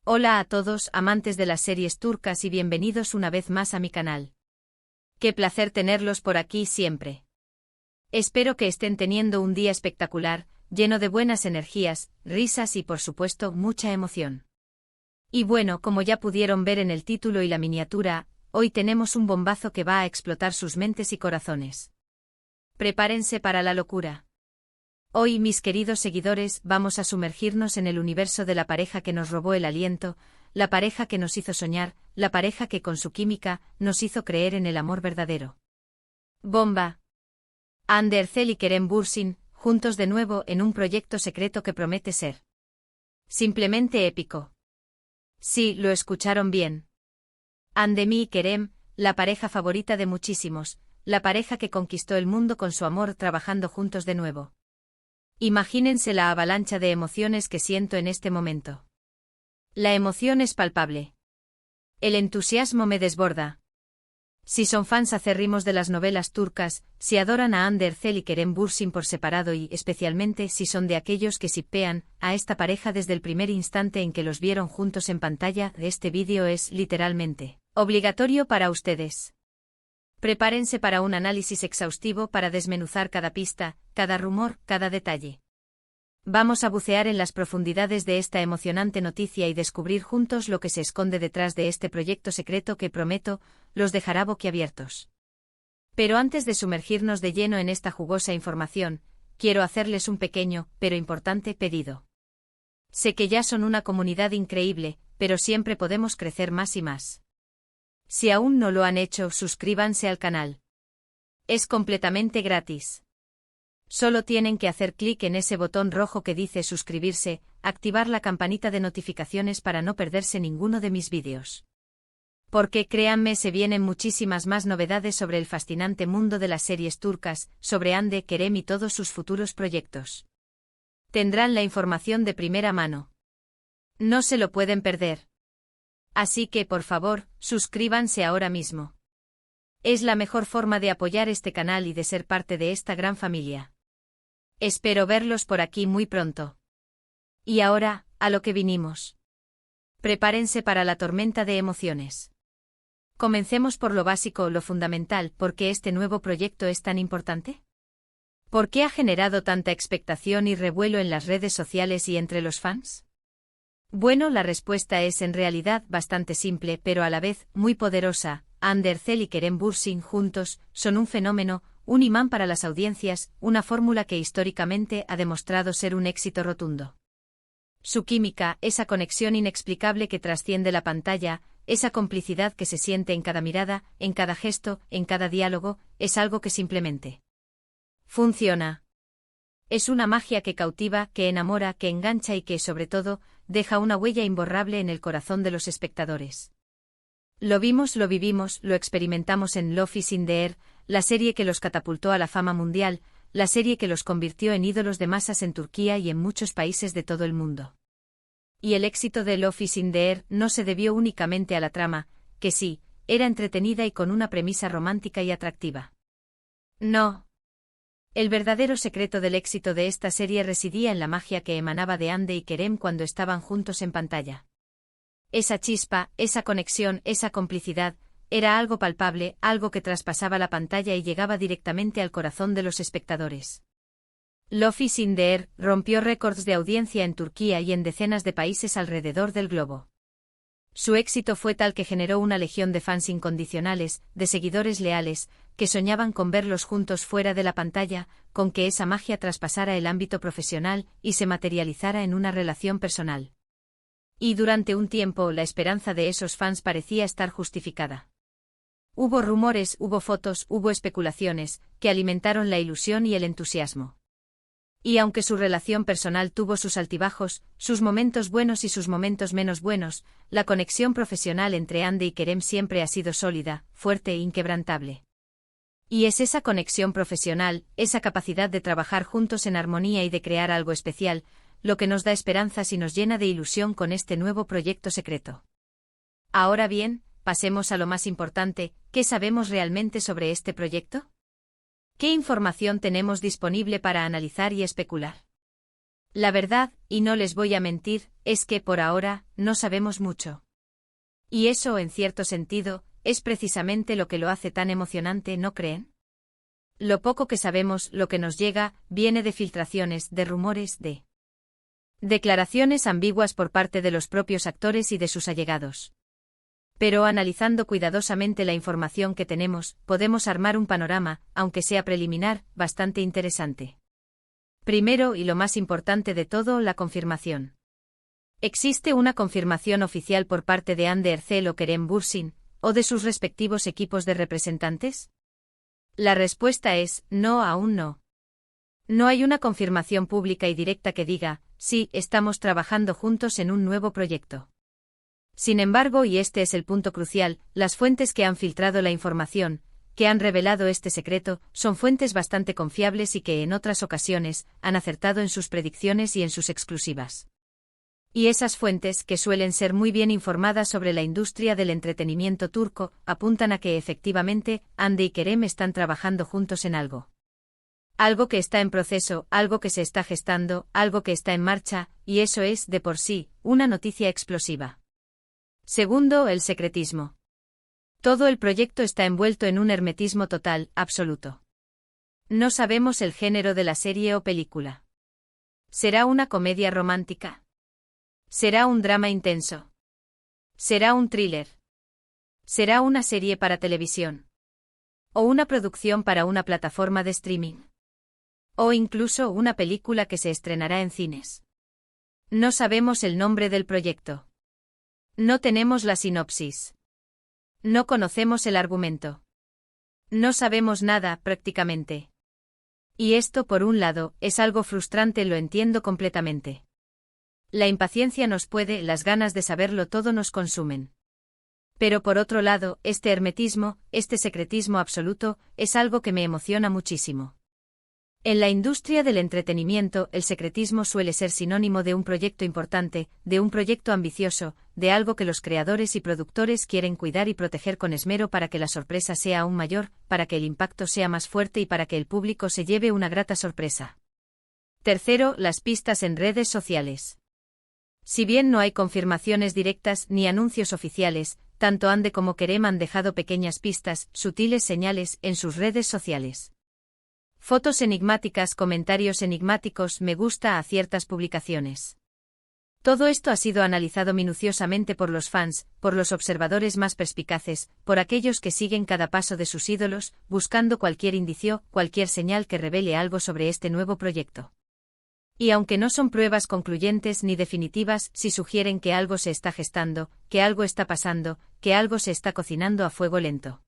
Hola a todos, amantes de las series turcas y bienvenidos una vez más a mi canal. Qué placer tenerlos por aquí siempre. Espero que estén teniendo un día espectacular, lleno de buenas energías, risas y por supuesto mucha emoción. Y bueno, como ya pudieron ver en el título y la miniatura, hoy tenemos un bombazo que va a explotar sus mentes y corazones. Prepárense para la locura. Hoy, mis queridos seguidores, vamos a sumergirnos en el universo de la pareja que nos robó el aliento, la pareja que nos hizo soñar, la pareja que con su química nos hizo creer en el amor verdadero. ¡Bomba! Hande Erçel y Kerem Bürsin, juntos de nuevo en un proyecto secreto que promete ser simplemente épico. Sí, lo escucharon bien. Handemi y Kerem, la pareja favorita de muchísimos, la pareja que conquistó el mundo con su amor trabajando juntos de nuevo. Imagínense la avalancha de emociones que siento en este momento. La emoción es palpable. El entusiasmo me desborda. Si son fans acérrimos de las novelas turcas, si adoran a Hande Erçel y Kerem Bürsin por separado y, especialmente, si son de aquellos que shippean a esta pareja desde el primer instante en que los vieron juntos en pantalla, este vídeo es, literalmente, obligatorio para ustedes. Prepárense para un análisis exhaustivo para desmenuzar cada pista, cada rumor, cada detalle. Vamos a bucear en las profundidades de esta emocionante noticia y descubrir juntos lo que se esconde detrás de este proyecto secreto que, prometo, los dejará boquiabiertos. Pero antes de sumergirnos de lleno en esta jugosa información, quiero hacerles un pequeño, pero importante, pedido. Sé que ya son una comunidad increíble, pero siempre podemos crecer más y más. Si aún no lo han hecho, suscríbanse al canal. Es completamente gratis. Solo tienen que hacer clic en ese botón rojo que dice suscribirse, activar la campanita de notificaciones para no perderse ninguno de mis vídeos. Porque créanme, se vienen muchísimas más novedades sobre el fascinante mundo de las series turcas, sobre Hande, Kerem y todos sus futuros proyectos. Tendrán la información de primera mano. No se lo pueden perder. Así que, por favor, suscríbanse ahora mismo. Es la mejor forma de apoyar este canal y de ser parte de esta gran familia. Espero verlos por aquí muy pronto. Y ahora, a lo que vinimos. Prepárense para la tormenta de emociones. Comencemos por lo básico, lo fundamental. ¿Por qué este nuevo proyecto es tan importante? ¿Por qué ha generado tanta expectación y revuelo en las redes sociales y entre los fans? Bueno, la respuesta es en realidad bastante simple, pero a la vez muy poderosa. Hande Erçel y Kerem Bürsin juntos son un fenómeno, un imán para las audiencias, una fórmula que históricamente ha demostrado ser un éxito rotundo. Su química, esa conexión inexplicable que trasciende la pantalla, esa complicidad que se siente en cada mirada, en cada gesto, en cada diálogo, es algo que simplemente funciona. Es una magia que cautiva, que enamora, que engancha y que, sobre todo, deja una huella imborrable en el corazón de los espectadores. Lo vimos, lo vivimos, lo experimentamos en Love is in the Air, la serie que los catapultó a la fama mundial, la serie que los convirtió en ídolos de masas en Turquía y en muchos países de todo el mundo. Y el éxito de Love is in the Air no se debió únicamente a la trama, que sí, era entretenida y con una premisa romántica y atractiva. No. El verdadero secreto del éxito de esta serie residía en la magia que emanaba de Hande y Kerem cuando estaban juntos en pantalla. Esa chispa, esa conexión, esa complicidad, era algo palpable, algo que traspasaba la pantalla y llegaba directamente al corazón de los espectadores. Love is in the Air rompió récords de audiencia en Turquía y en decenas de países alrededor del globo. Su éxito fue tal que generó una legión de fans incondicionales, de seguidores leales, que soñaban con verlos juntos fuera de la pantalla, con que esa magia traspasara el ámbito profesional y se materializara en una relación personal. Y durante un tiempo la esperanza de esos fans parecía estar justificada. Hubo rumores, hubo fotos, hubo especulaciones, que alimentaron la ilusión y el entusiasmo. Y aunque su relación personal tuvo sus altibajos, sus momentos buenos y sus momentos menos buenos, la conexión profesional entre Hande y Kerem siempre ha sido sólida, fuerte e inquebrantable. Y es esa conexión profesional, esa capacidad de trabajar juntos en armonía y de crear algo especial, lo que nos da esperanzas y nos llena de ilusión con este nuevo proyecto secreto. Ahora bien, pasemos a lo más importante, ¿qué sabemos realmente sobre este proyecto? ¿Qué información tenemos disponible para analizar y especular? La verdad, y no les voy a mentir, es que por ahora, no sabemos mucho. Y eso, en cierto sentido, es precisamente lo que lo hace tan emocionante, ¿no creen? Lo poco que sabemos, lo que nos llega, viene de filtraciones, de rumores, de declaraciones ambiguas por parte de los propios actores y de sus allegados. Pero analizando cuidadosamente la información que tenemos, podemos armar un panorama, aunque sea preliminar, bastante interesante. Primero y lo más importante de todo, la confirmación. ¿Existe una confirmación oficial por parte de Ander Ercel o Kerem Bürsin, o de sus respectivos equipos de representantes? La respuesta es, no, aún no. No hay una confirmación pública y directa que diga, sí, estamos trabajando juntos en un nuevo proyecto. Sin embargo, y este es el punto crucial, las fuentes que han filtrado la información, que han revelado este secreto, son fuentes bastante confiables y que en otras ocasiones han acertado en sus predicciones y en sus exclusivas. Y esas fuentes, que suelen ser muy bien informadas sobre la industria del entretenimiento turco, apuntan a que efectivamente, Hande y Kerem están trabajando juntos en algo. Algo que está en proceso, algo que se está gestando, algo que está en marcha, y eso es, de por sí, una noticia explosiva. Segundo, el secretismo. Todo el proyecto está envuelto en un hermetismo total, absoluto. No sabemos el género de la serie o película. ¿Será una comedia romántica? ¿Será un drama intenso? ¿Será un thriller? ¿Será una serie para televisión? ¿O una producción para una plataforma de streaming? ¿O incluso una película que se estrenará en cines? No sabemos el nombre del proyecto. No tenemos la sinopsis. No conocemos el argumento. No sabemos nada, prácticamente. Y esto, por un lado, es algo frustrante, lo entiendo completamente. La impaciencia nos puede, las ganas de saberlo todo nos consumen. Pero por otro lado, este hermetismo, este secretismo absoluto, es algo que me emociona muchísimo. En la industria del entretenimiento, el secretismo suele ser sinónimo de un proyecto importante, de un proyecto ambicioso, de algo que los creadores y productores quieren cuidar y proteger con esmero para que la sorpresa sea aún mayor, para que el impacto sea más fuerte y para que el público se lleve una grata sorpresa. Tercero, las pistas en redes sociales. Si bien no hay confirmaciones directas ni anuncios oficiales, tanto Hande como Kerem han dejado pequeñas pistas, sutiles señales, en sus redes sociales. Fotos enigmáticas, comentarios enigmáticos, me gusta a ciertas publicaciones. Todo esto ha sido analizado minuciosamente por los fans, por los observadores más perspicaces, por aquellos que siguen cada paso de sus ídolos, buscando cualquier indicio, cualquier señal que revele algo sobre este nuevo proyecto. Y aunque no son pruebas concluyentes ni definitivas, sí sugieren que algo se está gestando, que algo está pasando, que algo se está cocinando a fuego lento.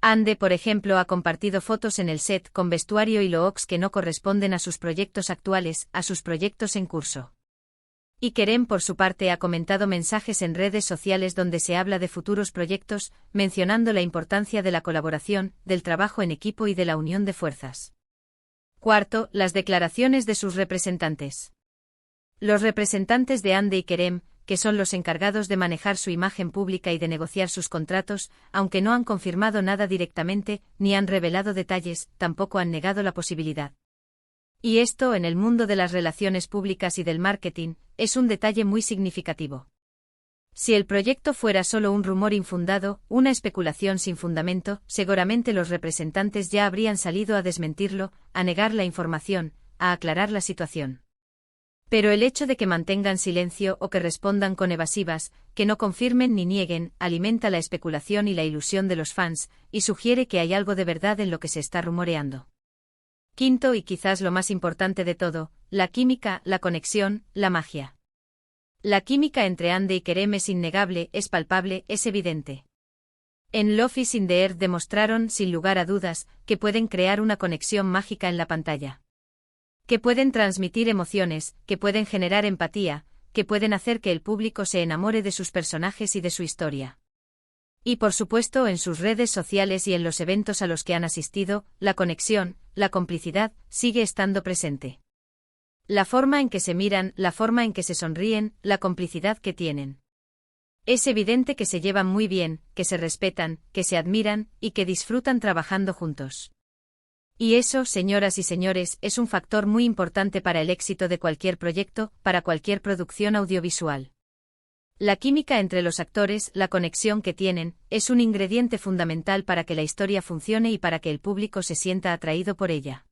Hande, por ejemplo, ha compartido fotos en el set con vestuario y looks que no corresponden a sus proyectos actuales, a sus proyectos en curso. Y Kerem, por su parte, ha comentado mensajes en redes sociales donde se habla de futuros proyectos, mencionando la importancia de la colaboración, del trabajo en equipo y de la unión de fuerzas. Cuarto, las declaraciones de sus representantes. Los representantes de Hande y Kerem, que son los encargados de manejar su imagen pública y de negociar sus contratos, aunque no han confirmado nada directamente, ni han revelado detalles, tampoco han negado la posibilidad. Y esto, en el mundo de las relaciones públicas y del marketing, es un detalle muy significativo. Si el proyecto fuera solo un rumor infundado, una especulación sin fundamento, seguramente los representantes ya habrían salido a desmentirlo, a negar la información, a aclarar la situación. Pero el hecho de que mantengan silencio o que respondan con evasivas, que no confirmen ni nieguen, alimenta la especulación y la ilusión de los fans, y sugiere que hay algo de verdad en lo que se está rumoreando. Quinto y quizás lo más importante de todo, la química, la conexión, la magia. La química entre Hande y Kerem es innegable, es palpable, es evidente. En Love is in the Air demostraron, sin lugar a dudas, que pueden crear una conexión mágica en la pantalla. Que pueden transmitir emociones, que pueden generar empatía, que pueden hacer que el público se enamore de sus personajes y de su historia. Y por supuesto en sus redes sociales y en los eventos a los que han asistido, la conexión, la complicidad, sigue estando presente. La forma en que se miran, la forma en que se sonríen, la complicidad que tienen. Es evidente que se llevan muy bien, que se respetan, que se admiran, y que disfrutan trabajando juntos. Y eso, señoras y señores, es un factor muy importante para el éxito de cualquier proyecto, para cualquier producción audiovisual. La química entre los actores, la conexión que tienen, es un ingrediente fundamental para que la historia funcione y para que el público se sienta atraído por ella.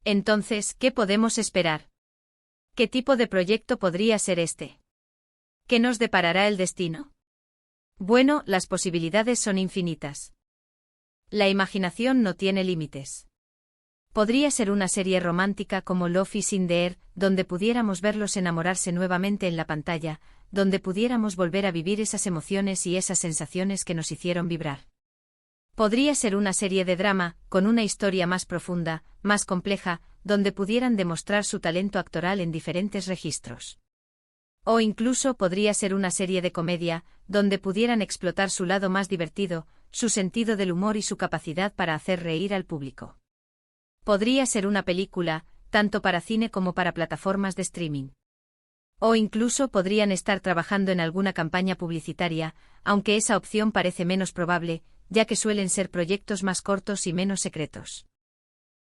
Entonces, ¿qué podemos esperar? ¿Qué tipo de proyecto podría ser este? ¿Qué nos deparará el destino? Bueno, las posibilidades son infinitas. La imaginación no tiene límites. Podría ser una serie romántica como Love is in the Air, donde pudiéramos verlos enamorarse nuevamente en la pantalla, donde pudiéramos volver a vivir esas emociones y esas sensaciones que nos hicieron vibrar. Podría ser una serie de drama, con una historia más profunda, más compleja, donde pudieran demostrar su talento actoral en diferentes registros. O incluso podría ser una serie de comedia, donde pudieran explotar su lado más divertido, su sentido del humor y su capacidad para hacer reír al público. Podría ser una película, tanto para cine como para plataformas de streaming. O incluso podrían estar trabajando en alguna campaña publicitaria, aunque esa opción parece menos probable, ya que suelen ser proyectos más cortos y menos secretos.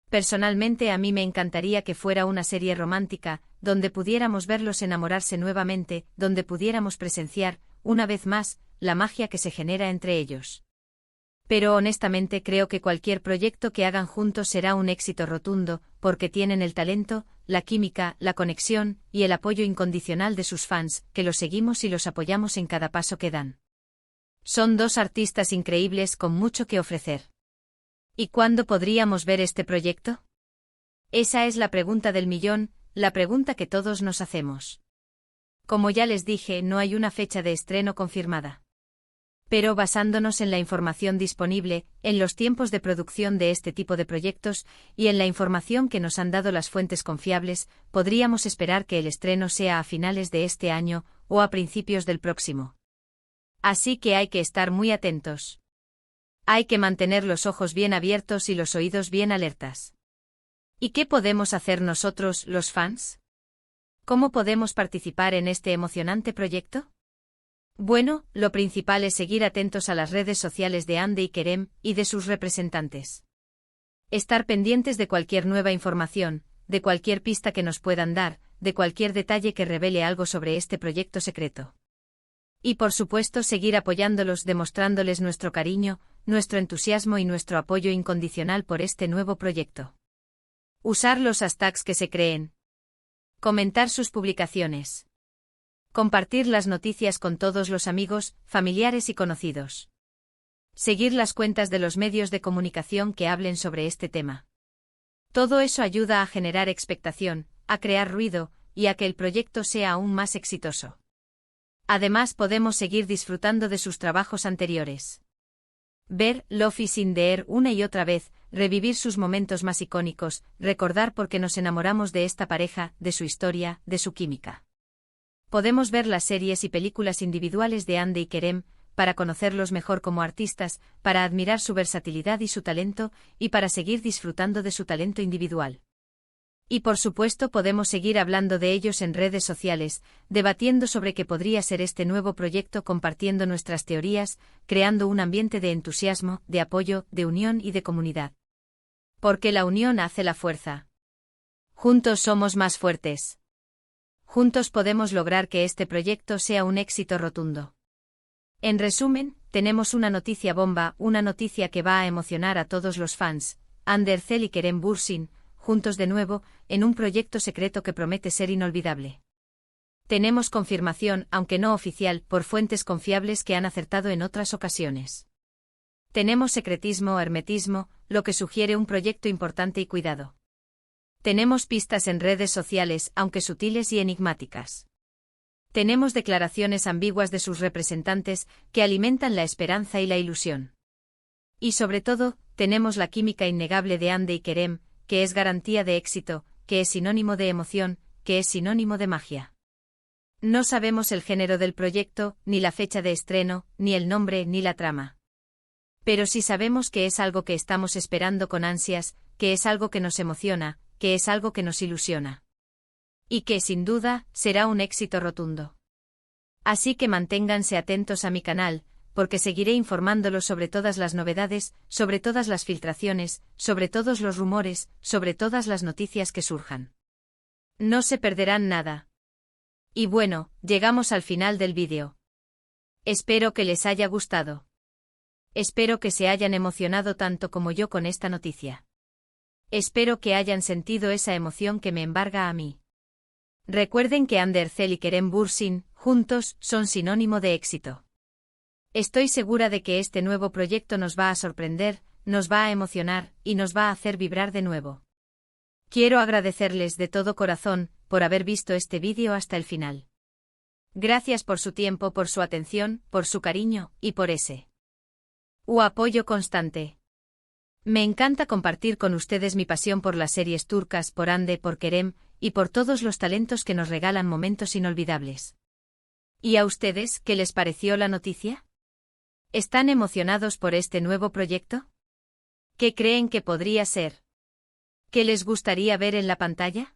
Personalmente a mí me encantaría que fuera una serie romántica, donde pudiéramos verlos enamorarse nuevamente, donde pudiéramos presenciar, una vez más, la magia que se genera entre ellos. Pero honestamente creo que cualquier proyecto que hagan juntos será un éxito rotundo, porque tienen el talento, la química, la conexión y el apoyo incondicional de sus fans, que los seguimos y los apoyamos en cada paso que dan. Son dos artistas increíbles con mucho que ofrecer. ¿Y cuándo podríamos ver este proyecto? Esa es la pregunta del millón, la pregunta que todos nos hacemos. Como ya les dije, no hay una fecha de estreno confirmada. Pero basándonos en la información disponible, en los tiempos de producción de este tipo de proyectos, y en la información que nos han dado las fuentes confiables, podríamos esperar que el estreno sea a finales de este año, o a principios del próximo. Así que hay que estar muy atentos. Hay que mantener los ojos bien abiertos y los oídos bien alertas. ¿Y qué podemos hacer nosotros, los fans? ¿Cómo podemos participar en este emocionante proyecto? Bueno, lo principal es seguir atentos a las redes sociales de Hande y Kerem, y de sus representantes. Estar pendientes de cualquier nueva información, de cualquier pista que nos puedan dar, de cualquier detalle que revele algo sobre este proyecto secreto. Y por supuesto seguir apoyándolos, demostrándoles nuestro cariño, nuestro entusiasmo y nuestro apoyo incondicional por este nuevo proyecto. Usar los hashtags que se creen. Comentar sus publicaciones. Compartir las noticias con todos los amigos, familiares y conocidos. Seguir las cuentas de los medios de comunicación que hablen sobre este tema. Todo eso ayuda a generar expectación, a crear ruido, y a que el proyecto sea aún más exitoso. Además podemos seguir disfrutando de sus trabajos anteriores. Ver Love is in the Air una y otra vez, revivir sus momentos más icónicos, recordar por qué nos enamoramos de esta pareja, de su historia, de su química. Podemos ver las series y películas individuales de Hande y Kerem, para conocerlos mejor como artistas, para admirar su versatilidad y su talento, y para seguir disfrutando de su talento individual. Y por supuesto podemos seguir hablando de ellos en redes sociales, debatiendo sobre qué podría ser este nuevo proyecto, compartiendo nuestras teorías, creando un ambiente de entusiasmo, de apoyo, de unión y de comunidad. Porque la unión hace la fuerza. Juntos somos más fuertes. Juntos podemos lograr que este proyecto sea un éxito rotundo. En resumen, tenemos una noticia bomba, una noticia que va a emocionar a todos los fans, Hande Erçel y Kerem Bürsin, juntos de nuevo, en un proyecto secreto que promete ser inolvidable. Tenemos confirmación, aunque no oficial, por fuentes confiables que han acertado en otras ocasiones. Tenemos secretismo o hermetismo, lo que sugiere un proyecto importante y cuidado. Tenemos pistas en redes sociales, aunque sutiles y enigmáticas. Tenemos declaraciones ambiguas de sus representantes, que alimentan la esperanza y la ilusión. Y sobre todo, tenemos la química innegable de Hande y Kerem, que es garantía de éxito, que es sinónimo de emoción, que es sinónimo de magia. No sabemos el género del proyecto, ni la fecha de estreno, ni el nombre, ni la trama. Pero sí sabemos que es algo que estamos esperando con ansias, que es algo que nos emociona, que es algo que nos ilusiona. Y que, sin duda, será un éxito rotundo. Así que manténganse atentos a mi canal, porque seguiré informándolos sobre todas las novedades, sobre todas las filtraciones, sobre todos los rumores, sobre todas las noticias que surjan. No se perderán nada. Y bueno, llegamos al final del vídeo. Espero que les haya gustado. Espero que se hayan emocionado tanto como yo con esta noticia. Espero que hayan sentido esa emoción que me embarga a mí. Recuerden que Undercell y Kerem Bürsin, juntos, son sinónimo de éxito. Estoy segura de que este nuevo proyecto nos va a sorprender, nos va a emocionar, y nos va a hacer vibrar de nuevo. Quiero agradecerles de todo corazón, por haber visto este vídeo hasta el final. Gracias por su tiempo, por su atención, por su cariño, y por ese apoyo constante. Me encanta compartir con ustedes mi pasión por las series turcas, por Hande, por Kerem, y por todos los talentos que nos regalan momentos inolvidables. ¿Y a ustedes, qué les pareció la noticia? ¿Están emocionados por este nuevo proyecto? ¿Qué creen que podría ser? ¿Qué les gustaría ver en la pantalla?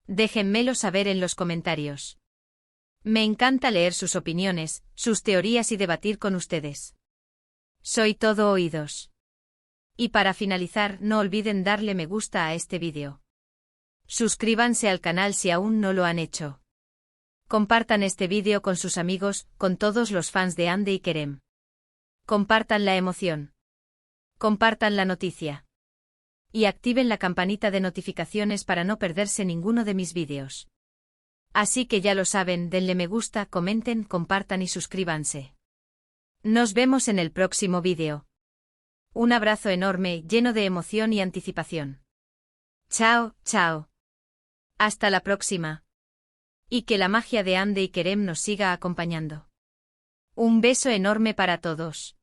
Déjenmelo saber en los comentarios. Me encanta leer sus opiniones, sus teorías y debatir con ustedes. Soy todo oídos. Y para finalizar, no olviden darle me gusta a este vídeo. Suscríbanse al canal si aún no lo han hecho. Compartan este vídeo con sus amigos, con todos los fans de Hande y Kerem. Compartan la emoción. Compartan la noticia. Y activen la campanita de notificaciones para no perderse ninguno de mis vídeos. Así que ya lo saben, denle me gusta, comenten, compartan y suscríbanse. Nos vemos en el próximo vídeo. Un abrazo enorme, lleno de emoción y anticipación. Chao, chao. Hasta la próxima. Y que la magia de Hande y Kerem nos siga acompañando. Un beso enorme para todos.